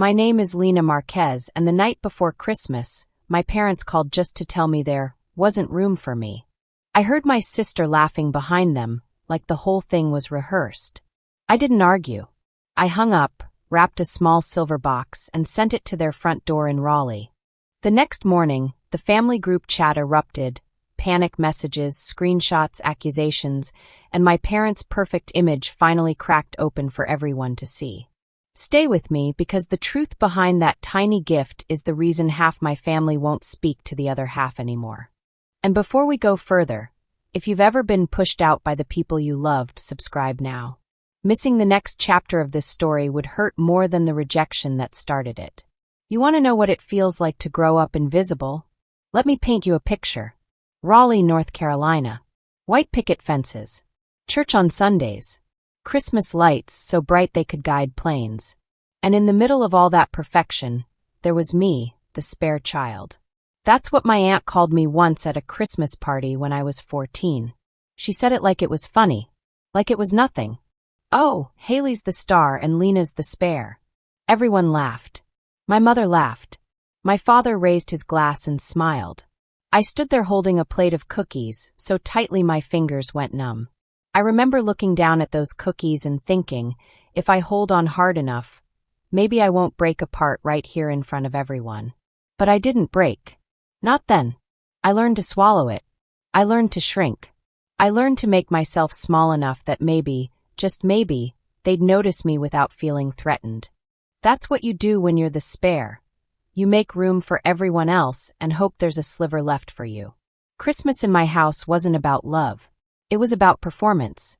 My name is Lena Marquez, and the night before Christmas, my parents called just to tell me there wasn't room for me. I heard my sister laughing behind them, like the whole thing was rehearsed. I didn't argue. I hung up, wrapped a small silver box, and sent it to their front door in Raleigh. The next morning, the family group chat erupted, panic messages, screenshots, accusations, and my parents' perfect image finally cracked open for everyone to see. Stay with me, because the truth behind that tiny gift is the reason half my family won't speak to the other half anymore. And before we go further, if you've ever been pushed out by the people you loved, subscribe now. Missing the next chapter of this story would hurt more than the rejection that started it. You want to know what it feels like to grow up invisible? Let me paint you a picture. Raleigh, North Carolina. White picket fences. Church on Sundays. Christmas lights so bright they could guide planes. And in the middle of all that perfection, there was me, the spare child. That's what my aunt called me once at a Christmas party when I was 14. She said it like it was funny, like it was nothing. "Oh, Haley's the star and Lena's the spare." Everyone laughed. My mother laughed. My father raised his glass and smiled. I stood there holding a plate of cookies, so tightly my fingers went numb. I remember looking down at those cookies and thinking, if I hold on hard enough, maybe I won't break apart right here in front of everyone. But I didn't break. Not then. I learned to swallow it. I learned to shrink. I learned to make myself small enough that maybe, just maybe, they'd notice me without feeling threatened. That's what you do when you're the spare. You make room for everyone else and hope there's a sliver left for you. Christmas in my house wasn't about love. It was about performance.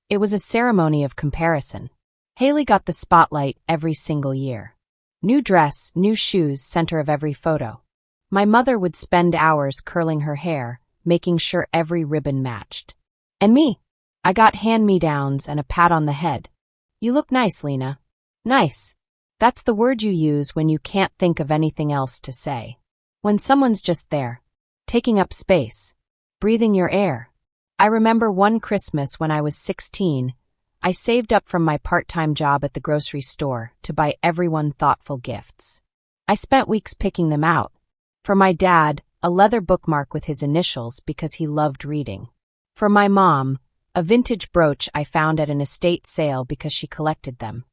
It was a ceremony of comparison. Haley got the spotlight every single year. New dress, new shoes, center of every photo. My mother would spend hours curling her hair, making sure every ribbon matched. And me? I got hand-me-downs and a pat on the head. "You look nice, Lena." Nice. That's the word you use when you can't think of anything else to say. When someone's just there, taking up space, breathing your air. I remember one Christmas when I was 16, I saved up from my part-time job at the grocery store to buy everyone thoughtful gifts. I spent weeks picking them out. For my dad, a leather bookmark with his initials because he loved reading. For my mom, a vintage brooch I found at an estate sale because she collected them.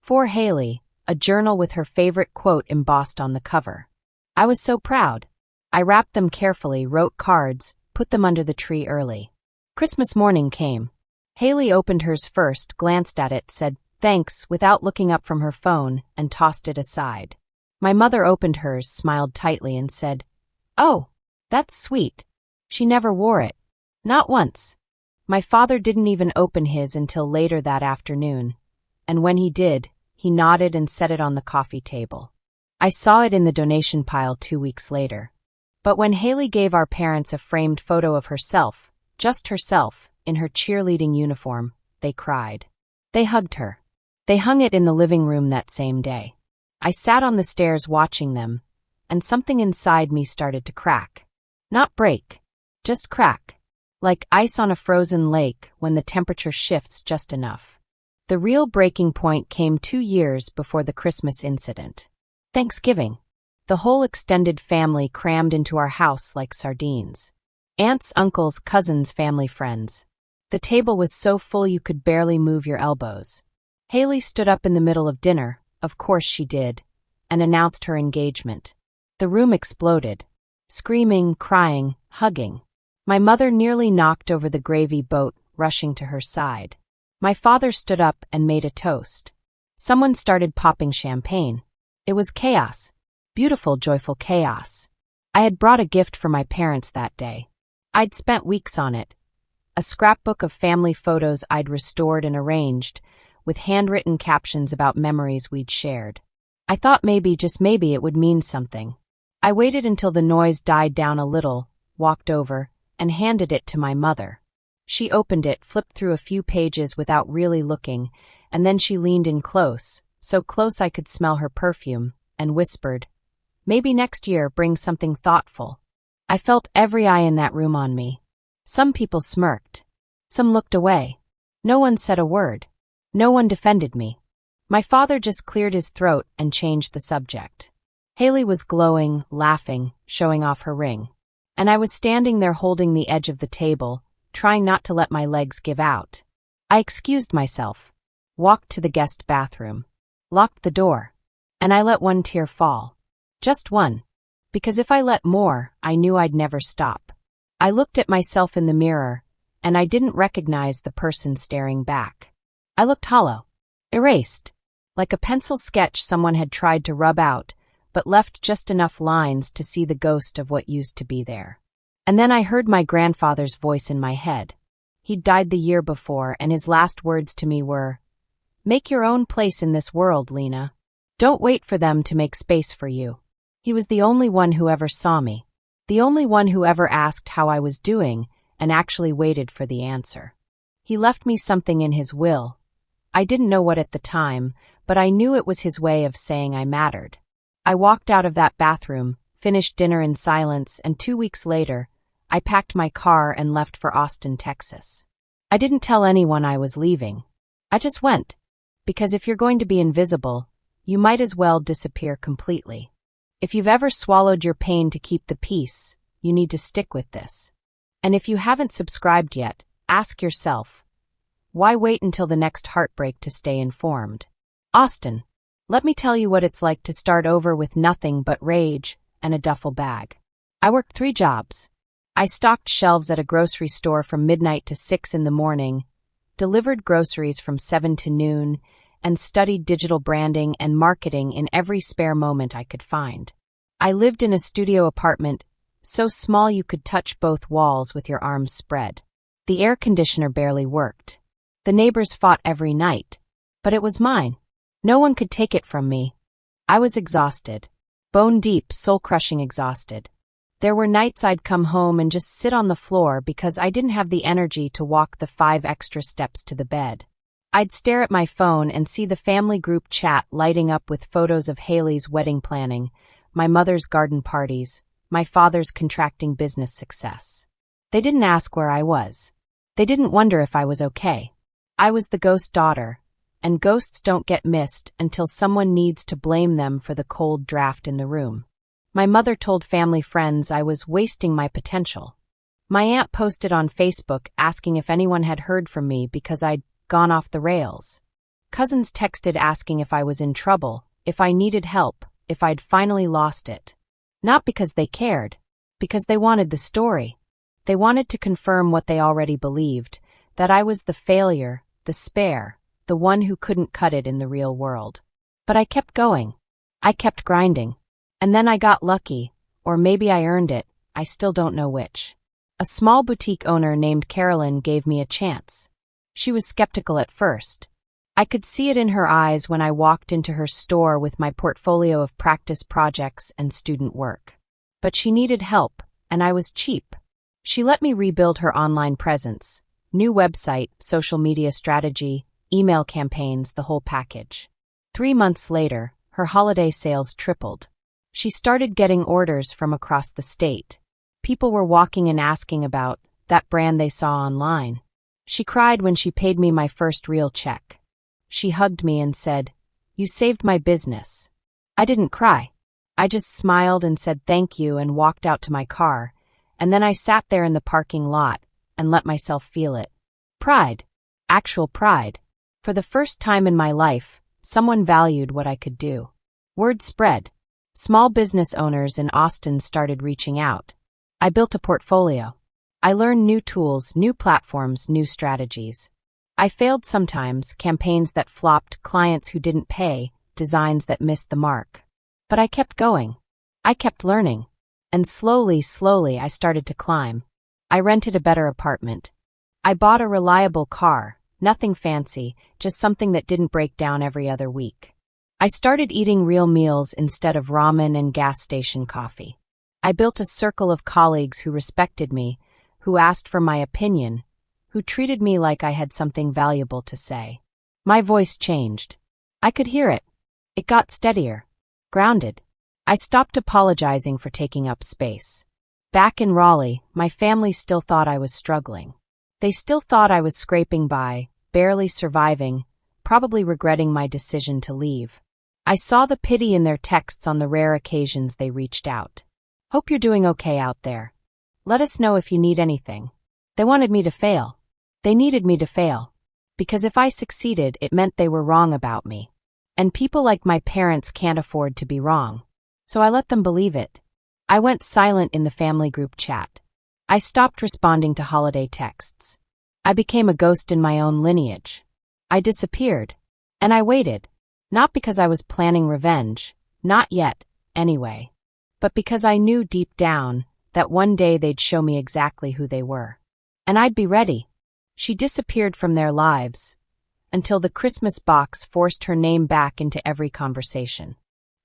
For Haley, a journal with her favorite quote embossed on the cover. I was so proud. I wrapped them carefully, wrote cards, put them under the tree early. Christmas morning came. Haley opened hers first, glanced at it, said, "Thanks," without looking up from her phone, and tossed it aside. My mother opened hers, smiled tightly, and said, "Oh, that's sweet." She never wore it. Not once. My father didn't even open his until later that afternoon. And when he did, he nodded and set it on the coffee table. I saw it in the donation pile 2 weeks later. But when Haley gave our parents a framed photo of herself, just herself, in her cheerleading uniform, they cried. They hugged her. They hung it in the living room that same day. I sat on the stairs watching them, and something inside me started to crack. Not break, just crack. Like ice on a frozen lake when the temperature shifts just enough. The real breaking point came 2 years before the Christmas incident. Thanksgiving. The whole extended family crammed into our house like sardines. Aunts, uncles, cousins, family, friends. The table was so full you could barely move your elbows. Haley stood up in the middle of dinner, of course she did, and announced her engagement. The room exploded. Screaming, crying, hugging. My mother nearly knocked over the gravy boat, rushing to her side. My father stood up and made a toast. Someone started popping champagne. It was chaos. Beautiful, joyful chaos. I had brought a gift for my parents that day. I'd spent weeks on it. A scrapbook of family photos I'd restored and arranged, with handwritten captions about memories we'd shared. I thought maybe, just maybe, it would mean something. I waited until the noise died down a little, walked over, and handed it to my mother. She opened it, flipped through a few pages without really looking, and then she leaned in close, so close I could smell her perfume, and whispered, "Maybe next year bring something thoughtful." I felt every eye in that room on me. Some people smirked. Some looked away. No one said a word. No one defended me. My father just cleared his throat and changed the subject. Haley was glowing, laughing, showing off her ring. And I was standing there holding the edge of the table, trying not to let my legs give out. I excused myself, walked to the guest bathroom, locked the door, and I let one tear fall. Just one. Because if I let more, I knew I'd never stop. I looked at myself in the mirror, and I didn't recognize the person staring back. I looked hollow, erased, like a pencil sketch someone had tried to rub out, but left just enough lines to see the ghost of what used to be there. And then I heard my grandfather's voice in my head. He'd died the year before, and his last words to me were, "Make your own place in this world, Lena. Don't wait for them to make space for you." He was the only one who ever saw me, the only one who ever asked how I was doing and actually waited for the answer. He left me something in his will. I didn't know what at the time, but I knew it was his way of saying I mattered. I walked out of that bathroom, finished dinner in silence, and 2 weeks later, I packed my car and left for Austin, Texas. I didn't tell anyone I was leaving. I just went. Because if you're going to be invisible, you might as well disappear completely. If you've ever swallowed your pain to keep the peace, you need to stick with this. And if you haven't subscribed yet, ask yourself, why wait until the next heartbreak to stay informed? Austin, let me tell you what it's like to start over with nothing but rage and a duffel bag. I worked 3 jobs. I stocked shelves at a grocery store from midnight to 6 in the morning, delivered groceries from 7 to noon, and studied digital branding and marketing in every spare moment I could find. I lived in a studio apartment, so small you could touch both walls with your arms spread. The air conditioner barely worked. The neighbors fought every night, but it was mine. No one could take it from me. I was exhausted, bone-deep, soul-crushing exhausted. There were nights I'd come home and just sit on the floor because I didn't have the energy to walk the 5 extra steps to the bed. I'd stare at my phone and see the family group chat lighting up with photos of Haley's wedding planning, my mother's garden parties, my father's contracting business success. They didn't ask where I was. They didn't wonder if I was okay. I was the ghost daughter, and ghosts don't get missed until someone needs to blame them for the cold draft in the room. My mother told family friends I was wasting my potential. My aunt posted on Facebook asking if anyone had heard from me because I'd gone off the rails. Cousins texted asking if I was in trouble, if I needed help, if I'd finally lost it. Not because they cared, because they wanted the story. They wanted to confirm what they already believed, that I was the failure, the spare, the one who couldn't cut it in the real world. But I kept going. I kept grinding. And then I got lucky, or maybe I earned it, I still don't know which. A small boutique owner named Carolyn gave me a chance. She was skeptical at first. I could see it in her eyes when I walked into her store with my portfolio of practice projects and student work. But she needed help, and I was cheap. She let me rebuild her online presence, new website, social media strategy, email campaigns, the whole package. 3 months later, her holiday sales tripled. She started getting orders from across the state. People were walking and asking about that brand they saw online. She cried when she paid me my first real check. She hugged me and said, "You saved my business." I didn't cry. I just smiled and said thank you and walked out to my car, and then I sat there in the parking lot and let myself feel it. Pride. Actual pride. For the first time in my life, someone valued what I could do. Word spread. Small business owners in Austin started reaching out. I built a portfolio. I learned new tools, new platforms, new strategies. I failed sometimes, campaigns that flopped, clients who didn't pay, designs that missed the mark. But I kept going. I kept learning. And slowly, I started to climb. I rented a better apartment. I bought a reliable car, nothing fancy, just something that didn't break down every other week. I started eating real meals instead of ramen and gas station coffee. I built a circle of colleagues who respected me, who asked for my opinion, who treated me like I had something valuable to say. My voice changed. I could hear it. It got steadier, grounded. I stopped apologizing for taking up space. Back in Raleigh, my family still thought I was struggling. They still thought I was scraping by, barely surviving, probably regretting my decision to leave. I saw the pity in their texts on the rare occasions they reached out. Hope you're doing okay out there. Let us know if you need anything. They wanted me to fail. They needed me to fail. Because if I succeeded, it meant they were wrong about me. And people like my parents can't afford to be wrong. So I let them believe it. I went silent in the family group chat. I stopped responding to holiday texts. I became a ghost in my own lineage. I disappeared. And I waited. Not because I was planning revenge. Not yet, anyway. But because I knew deep down that one day they'd show me exactly who they were. And I'd be ready. She disappeared from their lives until the Christmas box forced her name back into every conversation.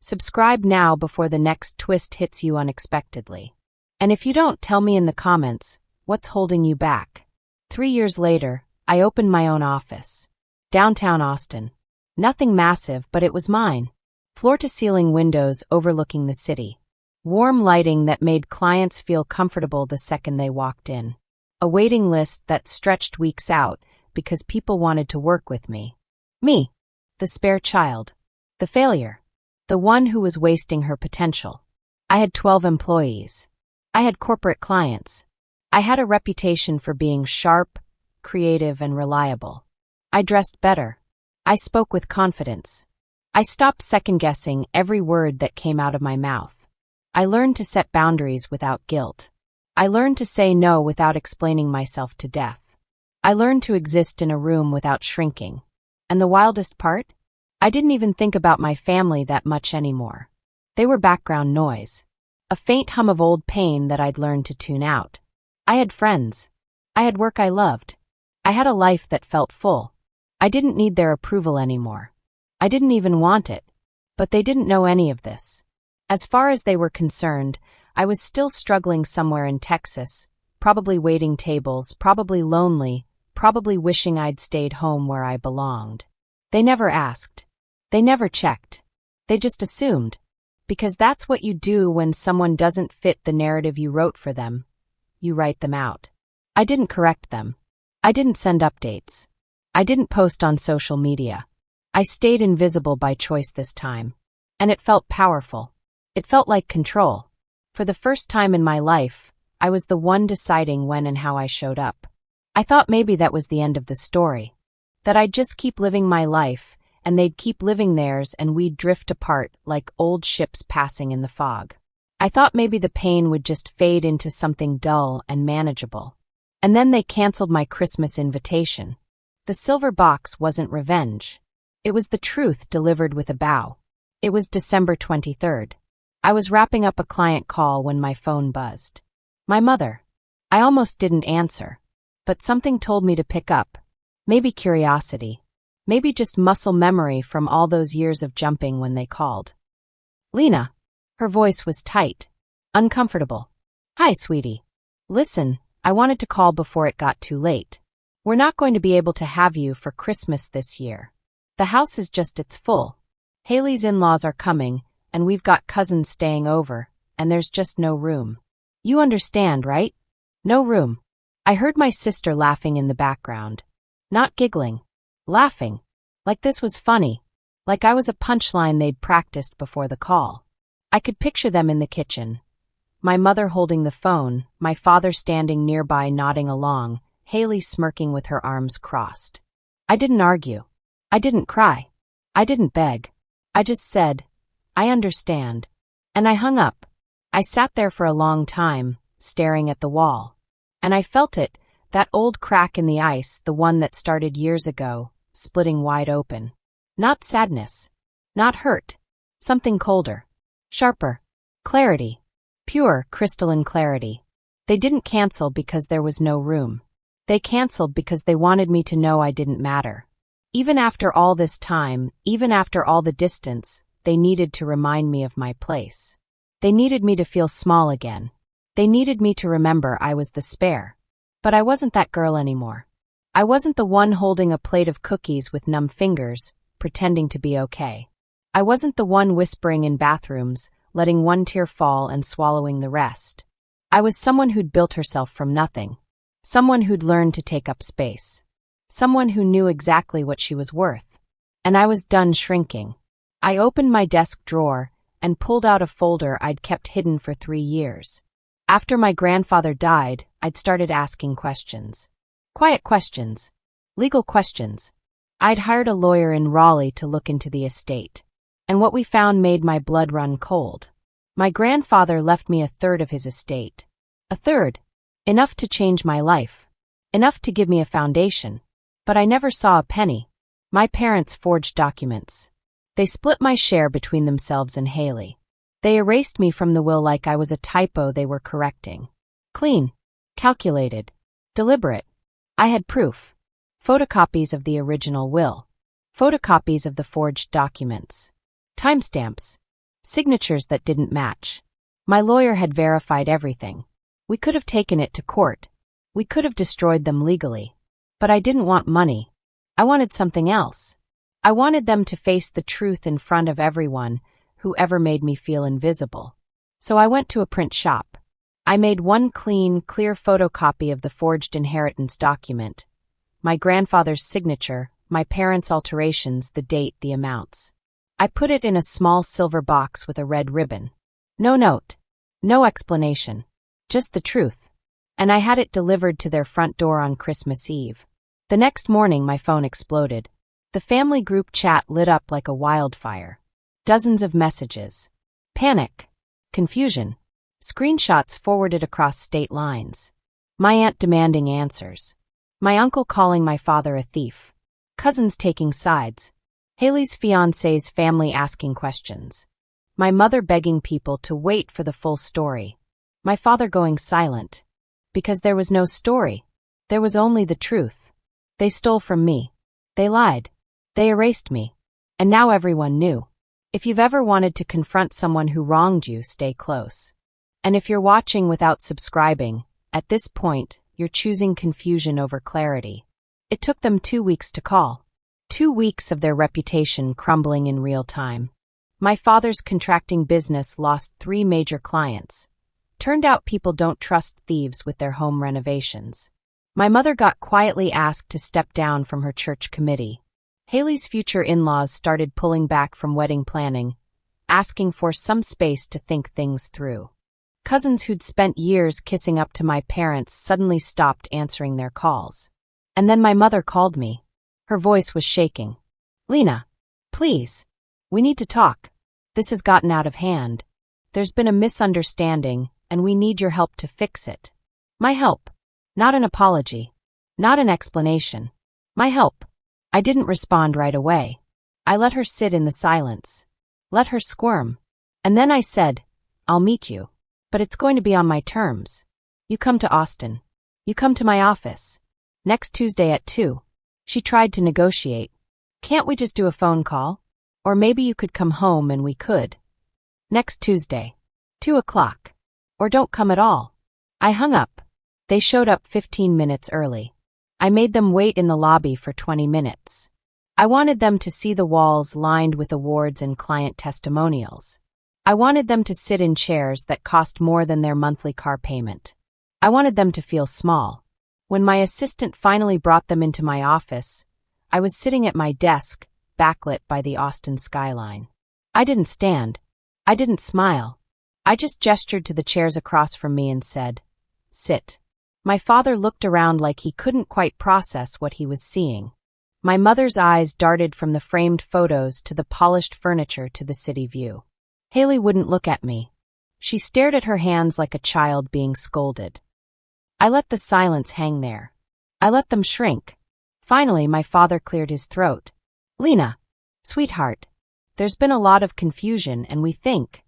Subscribe now before the next twist hits you unexpectedly. And if you don't, tell me in the comments, what's holding you back? 3 years later, I opened my own office. Downtown Austin. Nothing massive, but it was mine. Floor-to-ceiling windows overlooking the city. Warm lighting that made clients feel comfortable the second they walked in. A waiting list that stretched weeks out because people wanted to work with me. Me, the spare child, the failure, the one who was wasting her potential. I had 12 employees. I had corporate clients. I had a reputation for being sharp, creative, and reliable. I dressed better. I spoke with confidence. I stopped second-guessing every word that came out of my mouth. I learned to set boundaries without guilt. I learned to say no without explaining myself to death. I learned to exist in a room without shrinking. And the wildest part? I didn't even think about my family that much anymore. They were background noise. A faint hum of old pain that I'd learned to tune out. I had friends. I had work I loved. I had a life that felt full. I didn't need their approval anymore. I didn't even want it. But they didn't know any of this. As far as they were concerned, I was still struggling somewhere in Texas, probably waiting tables, probably lonely, probably wishing I'd stayed home where I belonged. They never asked. They never checked. They just assumed. Because that's what you do when someone doesn't fit the narrative you wrote for them. You write them out. I didn't correct them. I didn't send updates. I didn't post on social media. I stayed invisible by choice this time. And it felt powerful. It felt like control. For the first time in my life, I was the one deciding when and how I showed up. I thought maybe that was the end of the story. That I'd just keep living my life, and they'd keep living theirs, and we'd drift apart like old ships passing in the fog. I thought maybe the pain would just fade into something dull and manageable. And then they canceled my Christmas invitation. The silver box wasn't revenge. It was the truth delivered with a bow. It was December 23rd. I was wrapping up a client call when my phone buzzed. My mother. I almost didn't answer. But something told me to pick up. Maybe curiosity. Maybe just muscle memory from all those years of jumping when they called. Lena. Her voice was tight. Uncomfortable. Hi, sweetie. Listen, I wanted to call before it got too late. We're not going to be able to have you for Christmas this year. The house is just it's full. Haley's in-laws are coming, and we've got cousins staying over, and there's just no room. You understand, right? No room. I heard my sister laughing in the background. Not giggling. Laughing. Like this was funny. Like I was a punchline they'd practiced before the call. I could picture them in the kitchen. My mother holding the phone, my father standing nearby nodding along, Haley smirking with her arms crossed. I didn't argue. I didn't cry. I didn't beg. I just said, I understand. And I hung up. I sat there for a long time, staring at the wall. And I felt it, that old crack in the ice, the one that started years ago, splitting wide open. Not sadness. Not hurt. Something colder. Sharper. Clarity. Pure, crystalline clarity. They didn't cancel because there was no room. They canceled because they wanted me to know I didn't matter. Even after all this time, even after all the distance, they needed to remind me of my place. They needed me to feel small again. They needed me to remember I was the spare. But I wasn't that girl anymore. I wasn't the one holding a plate of cookies with numb fingers, pretending to be okay. I wasn't the one whispering in bathrooms, letting one tear fall and swallowing the rest. I was someone who'd built herself from nothing. Someone who'd learned to take up space. Someone who knew exactly what she was worth. and I was done shrinking. I opened my desk drawer and pulled out a folder I'd kept hidden for 3 years. After my grandfather died, I'd started asking questions. Quiet questions. Legal questions. I'd hired a lawyer in Raleigh to look into the estate, and what we found made my blood run cold. My grandfather left me 1/3 of his estate. 1/3. Enough to change my life. Enough to give me a foundation. But I never saw a penny. My parents forged documents. They split my share between themselves and Haley. They erased me from the will like I was a typo they were correcting. Clean. Calculated. Deliberate. I had proof. Photocopies of the original will. Photocopies of the forged documents. Timestamps. Signatures that didn't match. My lawyer had verified everything. We could have taken it to court. We could have destroyed them legally. But I didn't want money. I wanted something else. I wanted them to face the truth in front of everyone who ever made me feel invisible. So I went to a print shop. I made one clean, clear photocopy of the forged inheritance document. My grandfather's signature, my parents' alterations, the date, the amounts. I put it in a small silver box with a red ribbon. No note. No explanation. Just the truth. And I had it delivered to their front door on Christmas Eve. The next morning, my phone exploded. The family group chat lit up like a wildfire. Dozens of messages. Panic. Confusion. Screenshots forwarded across state lines. My aunt demanding answers. My uncle calling my father a thief. Cousins taking sides. Haley's fiancé's family asking questions. My mother begging people to wait for the full story. My father going silent. Because there was no story. There was only the truth. They stole from me. They lied. They erased me. And now everyone knew. If you've ever wanted to confront someone who wronged you, stay close. And if you're watching without subscribing, at this point, you're choosing confusion over clarity. It took them 2 weeks to call. 2 weeks of their reputation crumbling in real time. My father's contracting business lost 3 major clients. Turned out people don't trust thieves with their home renovations. My mother got quietly asked to step down from her church committee. Haley's future in-laws started pulling back from wedding planning, asking for some space to think things through. Cousins who'd spent years kissing up to my parents suddenly stopped answering their calls. And then my mother called me. Her voice was shaking. "Lena, please. We need to talk. This has gotten out of hand. There's been a misunderstanding, and we need your help to fix it." My help. Not an apology. Not an explanation. My help. I didn't respond right away. I let her sit in the silence. Let her squirm. And then I said, "I'll meet you. But it's going to be on my terms. You come to Austin. You come to my office. Next Tuesday at 2. She tried to negotiate. "Can't we just do a phone call? Or maybe you could come home and we could." "Next Tuesday. 2 o'clock. Or don't come at all." I hung up. They showed up 15 minutes early. I made them wait in the lobby for 20 minutes. I wanted them to see the walls lined with awards and client testimonials. I wanted them to sit in chairs that cost more than their monthly car payment. I wanted them to feel small. When my assistant finally brought them into my office, I was sitting at my desk, backlit by the Austin skyline. I didn't stand. I didn't smile. I just gestured to the chairs across from me and said, "Sit." My father looked around like he couldn't quite process what he was seeing. My mother's eyes darted from the framed photos to the polished furniture to the city view. Haley wouldn't look at me. She stared at her hands like a child being scolded. I let the silence hang there. I let them shrink. Finally, my father cleared his throat. "Lena, sweetheart, there's been a lot of confusion and we think—"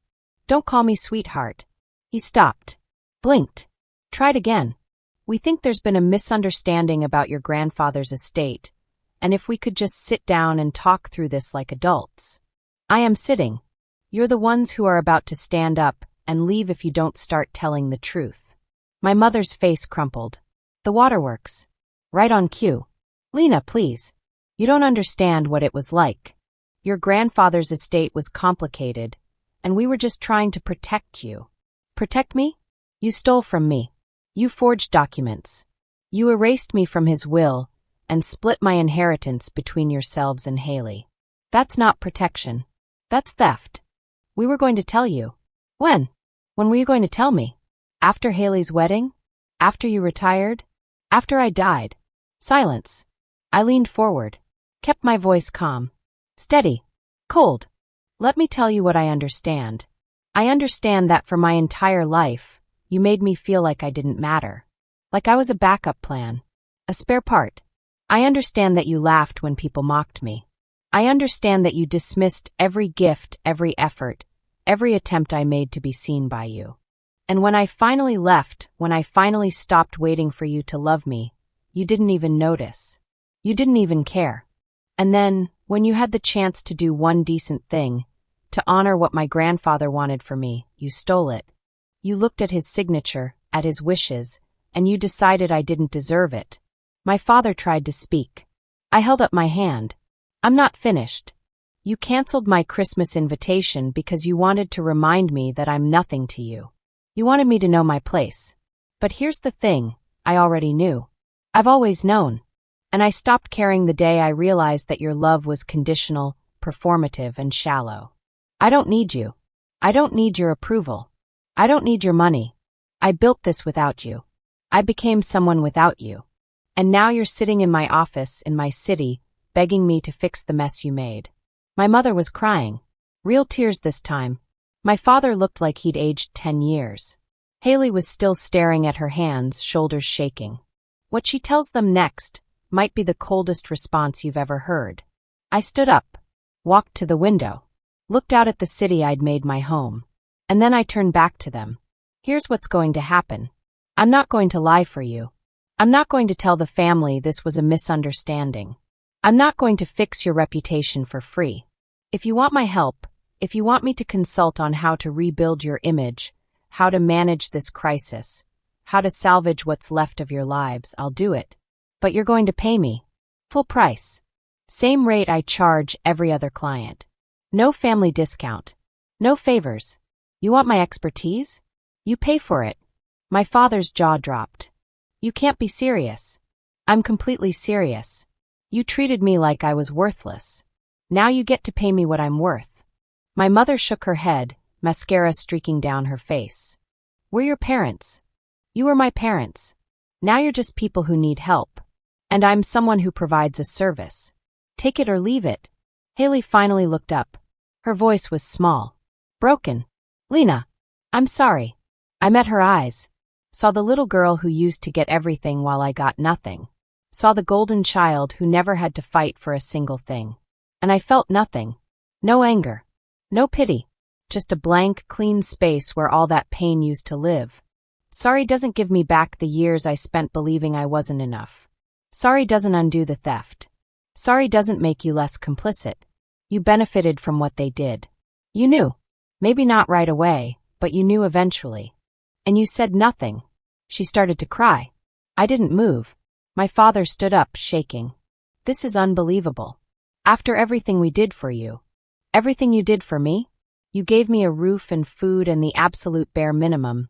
"Don't call me sweetheart." He stopped. Blinked. Tried again. "We think there's been a misunderstanding about your grandfather's estate, and if we could just sit down and talk through this like adults." I am sitting. You're the ones who are about to stand up and leave if you don't start telling the truth. My mother's face crumpled. "The waterworks. Right on cue. Lena, please. You don't understand what it was like. Your grandfather's estate was complicated, and we were just trying to protect you." "Protect me? You stole from me. You forged documents. You erased me from his will and split my inheritance between yourselves and Haley. That's not protection. That's theft. We were going to tell you. When? When were you going to tell me? After Haley's wedding? After you retired? After I died? Silence. I leaned forward, kept my voice calm, steady, cold. Let me tell you what I understand. I understand that for my entire life, you made me feel like I didn't matter. Like I was a backup plan. A spare part. I understand that you laughed when people mocked me. I understand that you dismissed every gift, every effort, every attempt I made to be seen by you. And when I finally left, when I finally stopped waiting for you to love me, you didn't even notice. You didn't even care. And then, when you had the chance to do one decent thing, to honor what my grandfather wanted for me, you stole it. You looked at his signature, at his wishes, and you decided I didn't deserve it. My father tried to speak. I held up my hand. I'm not finished. You canceled my Christmas invitation because you wanted to remind me that I'm nothing to you. You wanted me to know my place. But here's the thing, I already knew. I've always known. And I stopped caring the day I realized that your love was conditional, performative, and shallow. I don't need you. I don't need your approval. I don't need your money. I built this without you. I became someone without you. And now you're sitting in my office, in my city, begging me to fix the mess you made. My mother was crying. Real tears this time. My father looked like he'd aged 10 years. Haley was still staring at her hands, shoulders shaking. What she tells them next might be the coldest response you've ever heard. I stood up, walked to the window, looked out at the city I'd made my home, and then I turned back to them. Here's what's going to happen. I'm not going to lie for you. I'm not going to tell the family this was a misunderstanding. I'm not going to fix your reputation for free. If you want my help, if you want me to consult on how to rebuild your image, how to manage this crisis, how to salvage what's left of your lives, I'll do it. But you're going to pay me. Full price. Same rate I charge every other client. No family discount. No favors. You want my expertise? You pay for it. My father's jaw dropped. You can't be serious. I'm completely serious. You treated me like I was worthless. Now you get to pay me what I'm worth. My mother shook her head, mascara streaking down her face. We're your parents. You were my parents. Now you're just people who need help. And I'm someone who provides a service. Take it or leave it. Haley finally looked up. Her voice was small. Broken. Lena. I'm sorry. I met her eyes. Saw the little girl who used to get everything while I got nothing. Saw the golden child who never had to fight for a single thing. And I felt nothing. No anger. No pity. Just a blank, clean space where all that pain used to live. Sorry doesn't give me back the years I spent believing I wasn't enough. Sorry doesn't undo the theft. Sorry doesn't make you less complicit. You benefited from what they did. You knew. Maybe not right away, but you knew eventually. And you said nothing. She started to cry. I didn't move. My father stood up, shaking. This is unbelievable. After everything we did for you. Everything you did for me? You gave me a roof and food and the absolute bare minimum,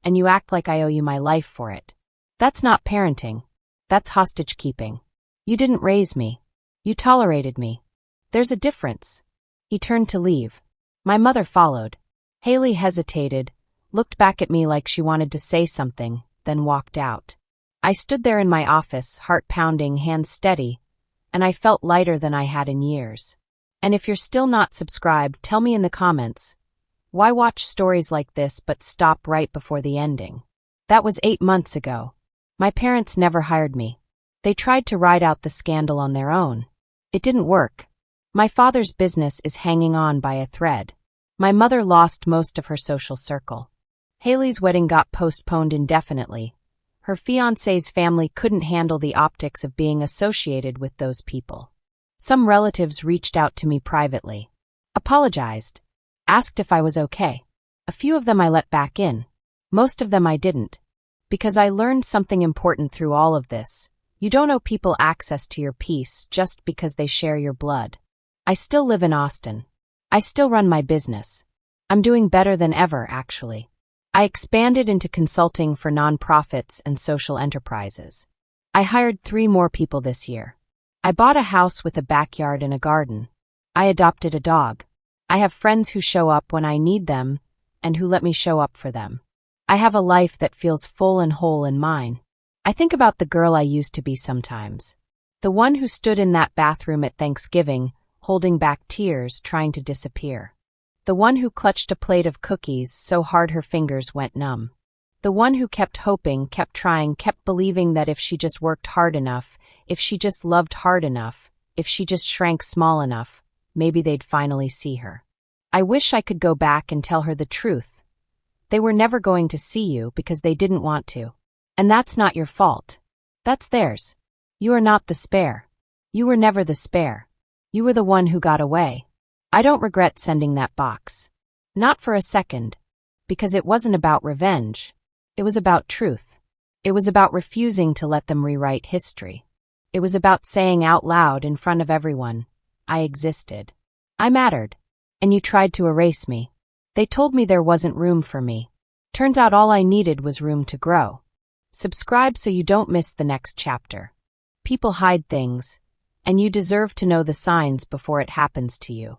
and you act like I owe you my life for it. That's not parenting. That's hostage-keeping. You didn't raise me. You tolerated me. There's a difference. He turned to leave. My mother followed. Haley hesitated, looked back at me like she wanted to say something, then walked out. I stood there in my office, heart pounding, hands steady, and I felt lighter than I had in years. And if you're still not subscribed, tell me in the comments. Why watch stories like this but stop right before the ending? That was 8 months ago. My parents never hired me. They tried to ride out the scandal on their own. It didn't work. My father's business is hanging on by a thread. My mother lost most of her social circle. Haley's wedding got postponed indefinitely. Her fiancé's family couldn't handle the optics of being associated with those people. Some relatives reached out to me privately. Apologized. Asked if I was okay. A few of them I let back in. Most of them I didn't. Because I learned something important through all of this. You don't owe people access to your peace just because they share your blood. I still live in Austin. I still run my business. I'm doing better than ever, actually. I expanded into consulting for nonprofits and social enterprises. I hired 3 more people this year. I bought a house with a backyard and a garden. I adopted a dog. I have friends who show up when I need them and who let me show up for them. I have a life that feels full and whole in mine. I think about the girl I used to be sometimes. The one who stood in that bathroom at Thanksgiving, holding back tears, trying to disappear. The one who clutched a plate of cookies so hard her fingers went numb. The one who kept hoping, kept trying, kept believing that if she just worked hard enough, if she just loved hard enough, if she just shrank small enough, maybe they'd finally see her. I wish I could go back and tell her the truth. They were never going to see you because they didn't want to. And that's not your fault. That's theirs. You are not the spare. You were never the spare. You were the one who got away. I don't regret sending that box. Not for a second. Because it wasn't about revenge. It was about truth. It was about refusing to let them rewrite history. It was about saying out loud in front of everyone, I existed. I mattered. And you tried to erase me. They told me there wasn't room for me. Turns out all I needed was room to grow. Subscribe so you don't miss the next chapter. People hide things, and you deserve to know the signs before it happens to you.